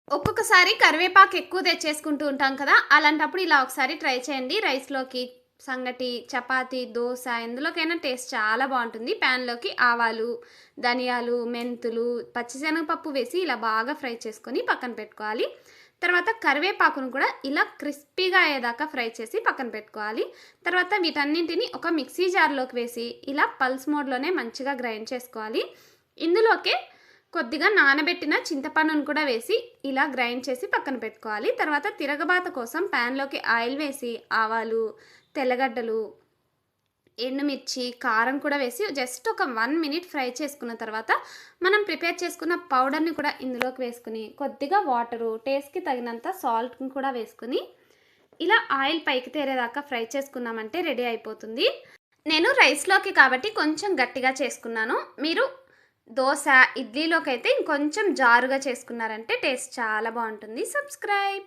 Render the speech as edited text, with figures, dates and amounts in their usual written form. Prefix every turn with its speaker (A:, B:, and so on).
A: ఒక్కొక్కసారి కరివేపాకు ఎక్కువ తెచ్చేసుకుంటూ ఉంటాం కదా! అలాంటప్పుడు ఇలా ఒకసారి ట్రై చేయండి. రైస్‌లోకి, సంగటి, చపాతీ, దోస ఎందులోకైనా టేస్ట్ చాలా బావుంటుంది. ప్యాన్‌లోకి ఆవాలు, ధనియాలు, మెంతులు, పచ్చిశనగపప్పు వేసి ఇలా బాగా ఫ్రై చేసుకొని పక్కన పెట్టుకోవాలి. తర్వాత కరివేపాకును కూడా ఇలా క్రిస్పీగా అయ్యేదాకా ఫ్రై చేసి పక్కన పెట్టుకోవాలి. తర్వాత వీటన్నింటిని ఒక మిక్సీ జార్‌లోకి వేసి ఇలా పల్స్ మోడ్‌లోనే మంచిగా గ్రైండ్ చేసుకోవాలి. ఇందులోకే కొద్దిగా నానబెట్టిన చింతపండును కూడా వేసి ఇలా గ్రైండ్ చేసి పక్కన పెట్టుకోవాలి. తర్వాత తిరగబాత కోసం ప్యాన్‌లోకి ఆయిల్ వేసి ఆవాలు, తెల్లగడ్డలు, ఎండుమిర్చి, కారం కూడా వేసి జస్ట్ ఒక 1 మినిట్ ఫ్రై చేసుకున్న తర్వాత మనం ప్రిపేర్ చేసుకున్న పౌడర్‌ని కూడా ఇందులోకి వేసుకొని కొద్దిగా వాటరు, టేస్ట్‌కి తగినంత సాల్ట్‌ని కూడా వేసుకొని ఇలా ఆయిల్ పైకి తేరేదాకా ఫ్రై చేసుకున్నామంటే రెడీ అయిపోతుంది. నేను రైస్‌లోకి కాబట్టి కొంచెం గట్టిగా చేసుకున్నాను. మీరు దోస, ఇడ్లీలోకైతే ఇంకొంచెం జారుగా చేసుకున్నారంటే టేస్ట్ చాలా బావుంటుంది. సబ్స్క్రైబ్.